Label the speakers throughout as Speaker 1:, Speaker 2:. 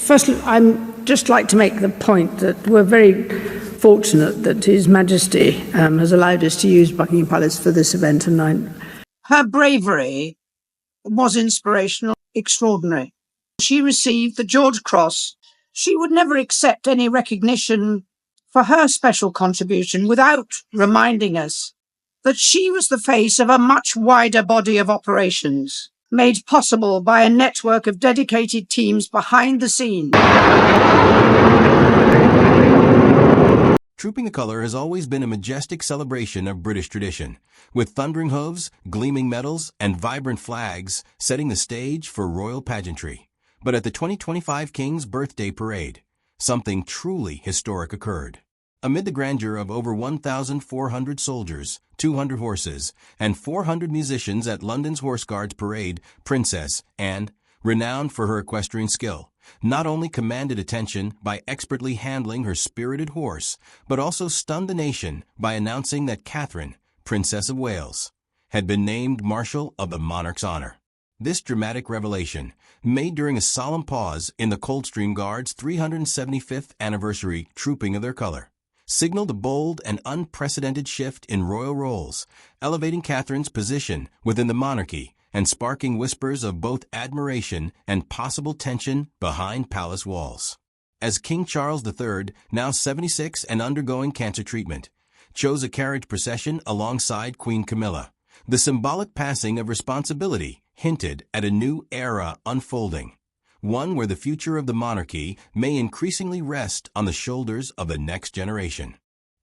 Speaker 1: First, I'd just like to make the point that we're very fortunate that His Majesty has allowed us to use Buckingham Palace for this event. And her bravery was inspirational, extraordinary. She received the George Cross. She would never accept any recognition for her special contribution without reminding us that she was the face of a much wider body of operations, made possible by a network of dedicated teams behind the scenes.
Speaker 2: Trooping the Colour has always been a majestic celebration of British tradition, with thundering hooves, gleaming medals, and vibrant flags setting the stage for royal pageantry. But at the 2025 King's Birthday Parade, something truly historic occurred. Amid the grandeur of over 1,400 soldiers, 200 horses, and 400 musicians at London's Horse Guards Parade, Princess Anne, renowned for her equestrian skill, not only commanded attention by expertly handling her spirited horse, but also stunned the nation by announcing that Catherine, Princess of Wales, had been named Marshal of the Monarch's honor. This dramatic revelation, made during a solemn pause in the Coldstream Guards' 375th anniversary trooping of their colour, signaled a bold and unprecedented shift in royal roles, elevating Catherine's position within the monarchy and sparking whispers of both admiration and possible tension behind palace walls. As King Charles III, now 76 and undergoing cancer treatment, chose a carriage procession alongside Queen Camilla, the symbolic passing of responsibility hinted at a new era unfolding, one where the future of the monarchy may increasingly rest on the shoulders of the next generation.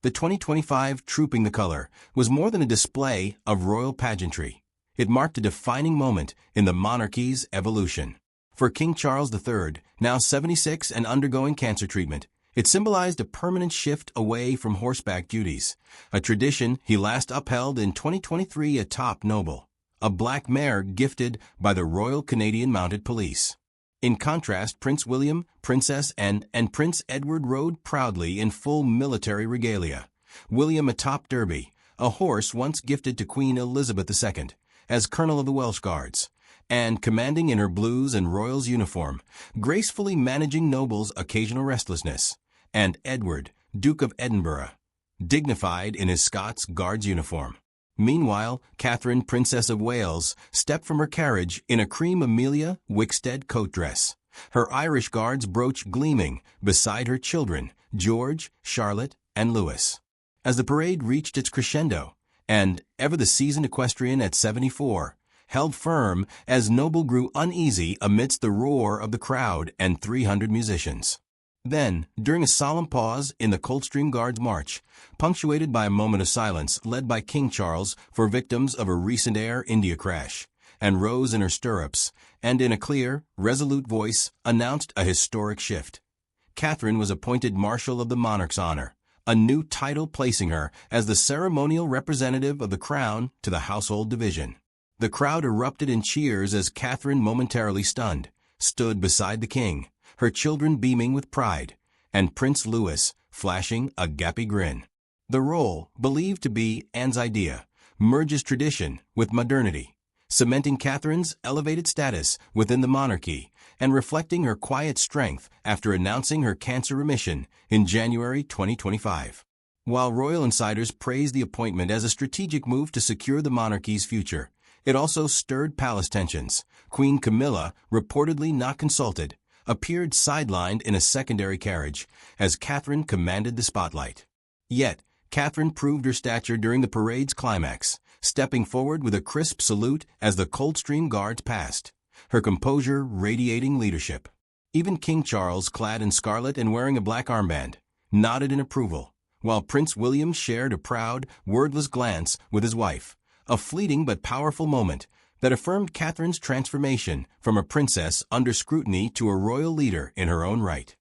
Speaker 2: The 2025 Trooping the Colour was more than a display of royal pageantry. It marked a defining moment in the monarchy's evolution. For King Charles III, now 76 and undergoing cancer treatment, it symbolized a permanent shift away from horseback duties, a tradition he last upheld in 2023 atop Noble, a black mare gifted by the Royal Canadian Mounted Police. In contrast, Prince William, Princess Anne, and Prince Edward rode proudly in full military regalia. William atop Derby, a horse once gifted to Queen Elizabeth II, as Colonel of the Welsh Guards, and commanding in her blues and royals uniform, gracefully managing Noble's occasional restlessness, and Edward, Duke of Edinburgh, dignified in his Scots Guards uniform. Meanwhile, Catherine, Princess of Wales, stepped from her carriage in a cream Amelia Wickstead coat dress, her Irish Guards brooch gleaming beside her children, George, Charlotte, and Louis. As the parade reached its crescendo, and, ever the seasoned equestrian at 74, held firm as Noble grew uneasy amidst the roar of the crowd and 300 musicians. Then, during a solemn pause in the Coldstream Guards march, punctuated by a moment of silence led by King Charles for victims of a recent Air India crash, and rose in her stirrups, and in a clear, resolute voice announced a historic shift. Catherine was appointed Marshal of the Monarch's honor, a new title placing her as the ceremonial representative of the Crown to the Household Division. The crowd erupted in cheers as Catherine, momentarily stunned, stood beside the king, her children beaming with pride, and Prince Louis flashing a gappy grin. The role, believed to be Anne's idea, merges tradition with modernity, cementing Catherine's elevated status within the monarchy and reflecting her quiet strength after announcing her cancer remission in January 2025. While royal insiders praised the appointment as a strategic move to secure the monarchy's future, it also stirred palace tensions. Queen Camilla, reportedly not consulted, appeared sidelined in a secondary carriage as Catherine commanded the spotlight. Yet, Catherine proved her stature during the parade's climax, stepping forward with a crisp salute as the Coldstream Guards passed, her composure radiating leadership. Even King Charles, clad in scarlet and wearing a black armband, nodded in approval, while Prince William shared a proud, wordless glance with his wife, a fleeting but powerful moment that affirmed Catherine's transformation from a princess under scrutiny to a royal leader in her own right.